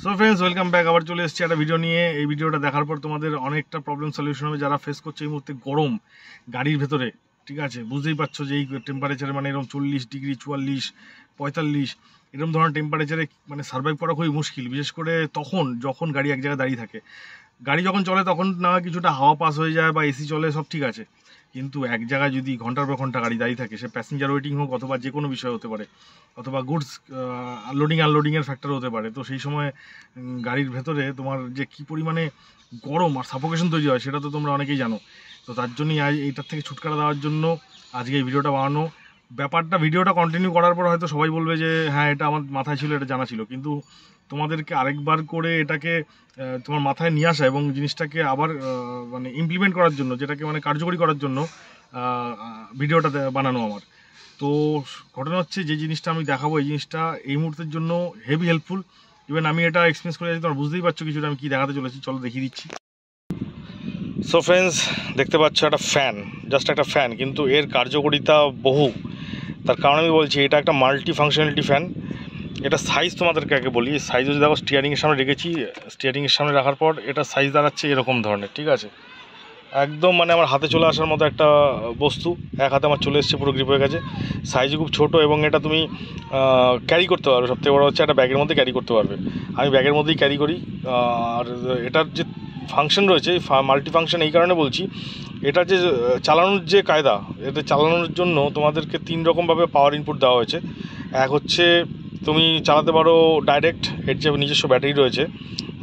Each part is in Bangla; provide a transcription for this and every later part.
So friends, welcome back. আবার চলে এসেছি একটা ভিডিও নিয়ে। এই ভিডিওটা দেখার পর তোমাদের অনেকটা প্রবলেম সলিউশন হবে যারা ফেস করছে এই মুহূর্তে গরম গাড়ির ভেতরে। ঠিক আছে, বুঝতেই পারছো যে এই টেম্পারেচারে মানে এরকম 40 ডিগ্রি, 44, 45 এরকম ধরনের টেম্পারেচারে মানে সার্ভাইভ করা খুবই মুশকিল, বিশেষ করে তখন যখন গাড়ি এক জায়গায় দাঁড়িয়ে থাকে। গাড়ি যখন চলে তখন না কিছুটা হাওয়া পাস হয়ে যায় বা এসি চলে, সব ঠিক আছে, কিন্তু এক জায়গায় যদি ঘন্টার পর ঘন্টা গাড়ি দাঁড়িয়ে থাকে, সে প্যাসেঞ্জার ওয়েটিং হোক অথবা যে কোনো বিষয় হতে পারে, অথবা গুডস লোডিং আনলোডিংয়ের ফ্যাক্টর হতে পারে, তো সেই সময় গাড়ির ভেতরে তোমার যে কী পরিমাণে গরম আর সাফোকেশন তৈরি হয় সেটা তো তোমরা অনেকেই জানো। তো তার জন্যই আজ এইটার থেকে ছুটকারা দেওয়ার জন্য আজকে এই ভিডিওটা বানানো। ভিডিওটা কন্টিনিউ করার পর হয়তো সবাই বলবে যে হ্যাঁ, এটা আমার মাথায় ছিল, এটা জানা ছিল, কিন্তু তোমাদেরকে আরেকবার করে এটাকে তোমার মাথায় নিয়ে আসা এবং জিনিসটাকে আবার মানে ইমপ্লিমেন্ট করার জন্য, যেটাকে মানে কার্যকরী করার জন্য ভিডিওটা বানানো আমার। তো ঘটনা হচ্ছে, যে জিনিসটা আমি দেখাবো এই জিনিসটা এই মুহূর্তের জন্য হেভি হেল্পফুল। ইভেন আমি এটা এক্সপিরিয়েন্স করে যাচ্ছি, তোমরা বুঝতেই পারছো কিছুটা আমি কী দেখাতে চলেছি। চলো দেখিয়ে দিচ্ছি। সো ফ্রেন্ডস, দেখতে পাচ্ছ একটা ফ্যান, জাস্ট একটা ফ্যান, কিন্তু এর কার্যকারিতা বহু। তার কারণ আমি বলছি, এটা একটা মাল্টি ফাংশনালিটি ফ্যান। এটা সাইজ তোমাদেরকে আগে বলি। সাইজ যদি দেখো, স্টিয়ারিংয়ের সামনে রেখেছি, স্টিয়ারিংয়ের সামনে রাখার পর এটা সাইজ দাঁড়াচ্ছে এরকম ধরনের। ঠিক আছে, একদম মানে আমার হাতে চলে আসার মতো একটা বস্তু। এক হাতে আমার চলে এসছে, পুরো গ্রিপ হয়ে গেছে। সাইজ খুব ছোটো এবং এটা তুমি ক্যারি করতে পারবে। সবথেকে বড়ো হচ্ছে একটা ব্যাগের মধ্যে ক্যারি করতে পারবে। আমি ব্যাগের মধ্যেই ক্যারি করি। আর এটার যে ফাংশন রয়েছে, মাল্টি ফাংশন এই কারণে বলছি, এটা যে চালানোর যে কায়দা, এটা চালানোর জন্য তোমাদেরকে 3 রকমভাবে পাওয়ার ইনপুট দেওয়া হয়েছে। এক হচ্ছে তুমি চালাতে পারো ডাইরেক্ট, এর যে নিজস্ব ব্যাটারি রয়েছে,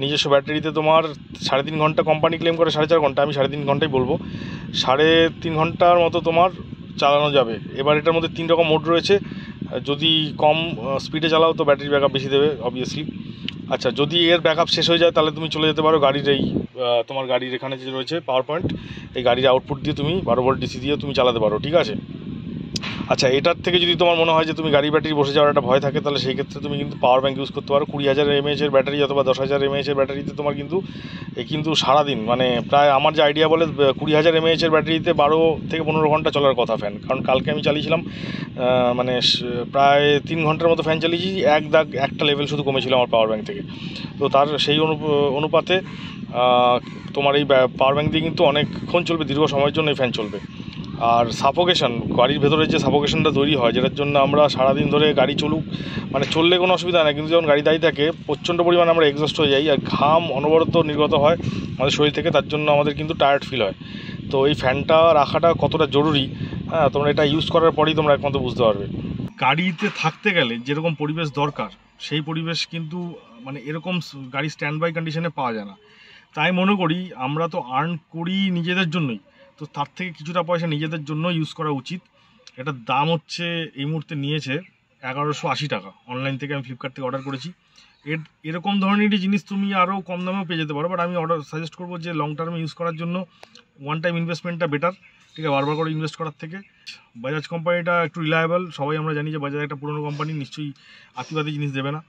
নিজস্ব ব্যাটারিতে তোমার 3.5 ঘন্টা, কোম্পানি ক্লেম করে 4.5 ঘন্টা, আমি 3.5 ঘন্টাই বলবো। 3.5 ঘন্টার মতো তোমার চালানো যাবে। এবার এটার মধ্যে 3 রকম মোড রয়েছে। যদি কম স্পিডে চালাও তো ব্যাটারি ব্যাকআপ বেশি দেবে অবভিয়াসলি। আচ্ছা, যদি এর ব্যাকআপ শেষ হয়ে যায় তাহলে তুমি চলে যেতে পারো গাড়ির এই তোমার গাড়ির এখানে যে রয়েছে পাওয়ার পয়েন্ট, এই গাড়ির আউটপুট দিয়ে তুমি 12 ভোল্ট ডিসি দিয়ে তুমি চালাতে পারো। ঠিক আছে। আচ্ছা, এটার থেকে যদি তোমার মনে হয় যে তুমি গাড়ি ব্যাটারি বসে যাওয়ার একটা ভয় থাকে, তাহলে সেই ক্ষেত্রে তুমি কিন্তু পাওয়ার ব্যাঙ্ক ইউজ করতে পারো। 20,000 mAh ব্যাটারি অথবা 10,000 mAh ব্যাটারিতে তোমার কিন্তু সারাদিন, মানে প্রায় আমার যে আইডিয়া বলে 20,000 mAh ব্যাটারিতে 12 থেকে 15 ঘন্টা চলার কথা ফ্যান। কারণ কালকে আমি চালিয়েছিলাম মানে প্রায় 3 ঘন্টার মতো ফ্যান চালিয়েছি, একটা লেভেল শুধু কমেছিল আমার পাওয়ার ব্যাঙ্ক থেকে। তো তার সেই অনুপাতে তোমার এই পাওয়ার ব্যাঙ্ক দিয়ে কিন্তু অনেকক্ষণ চলবে, দীর্ঘ সময়ের জন্য এই ফ্যান চলবে। আর সাফোকেশন, গাড়ির ভেতরে যে সাফোকেশনটা তৈরি হয়, যেটার জন্য আমরা সারাদিন ধরে গাড়ি চলুক, মানে চললে কোনো অসুবিধা নেই, কিন্তু যখন গাড়ি দাঁড়িয়ে থাকে প্রচণ্ড পরিমাণে আমরা এক্সস্ট হয়ে যাই আর ঘাম অনবরত নির্গত হয় আমাদের শরীর থেকে, তার জন্য আমাদের কিন্তু টায়ার্ড ফিল হয়। তো এই ফ্যানটা রাখাটা কতটা জরুরি, হ্যাঁ, তোমরা এটা ইউজ করার পরেই তোমরা একমাত্র বুঝতে পারবে। গাড়িতে থাকতে গেলে যেরকম পরিবেশ দরকার, সেই পরিবেশ কিন্তু মানে এরকম গাড়ি স্ট্যান্ড বাই কন্ডিশনে পাওয়া যায় না। তাই মনে করি আমরা তো আর্ন করি নিজেদের জন্যই, তো তার থেকে কিছুটা পয়সা নিজেদের জন্য ইউজ করা উচিত। এটার দাম হচ্ছে এই মুহূর্তে নিয়েছে 1180 টাকা। অনলাইন থেকে আমি ফ্লিপকার্ট থেকে অর্ডার করেছি। এরকম ধরনেরই জিনিস তুমি আরও কম দামেও পেয়ে যেতে পারো, বাট আমি সাজেস্ট করবো যে লং টার্মে ইউজ করার জন্য ওয়ান টাইম ইনভেস্টমেন্টটা বেটার। ঠিক আছে, বারবার করে ইনভেস্ট করার থেকে বাজাজ কোম্পানিটা একটু রিলায়েবল। সবাই আমরা জানি যে বাজাজ একটা পুরনো কোম্পানি, নিশ্চয়ই আতিবাদী জিনিস দেবে না।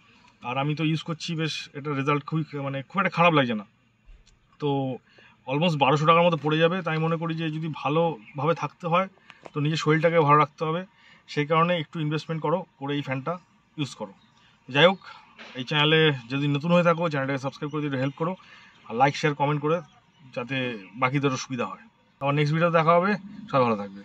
আর আমি তো ইউজ করছি, বেশ এটা রেজাল্ট খুব একটা খারাপ লাগছে না। তো অলমোস্ট 1200 টাকার মতো পড়ে যাবে। তাই মনে করি যে যদি ভালোভাবে থাকতে হয় তো নিজের শরীরটাকে ভালো রাখতে হবে, সেই কারণে একটু ইনভেস্টমেন্ট করে এই ফ্যানটা ইউজ করো। যাই হোক, এই চ্যানেলে যদি নতুন হয়ে থাকো, চ্যানেলটাকে সাবস্ক্রাইব করে দিতে হেল্প করো, আর লাইক শেয়ার কমেন্ট করে, যাতে বাকিদেরও সুবিধা হয়। আবার নেক্সট ভিডিও দেখা হবে। সবাই ভালো থাকবে।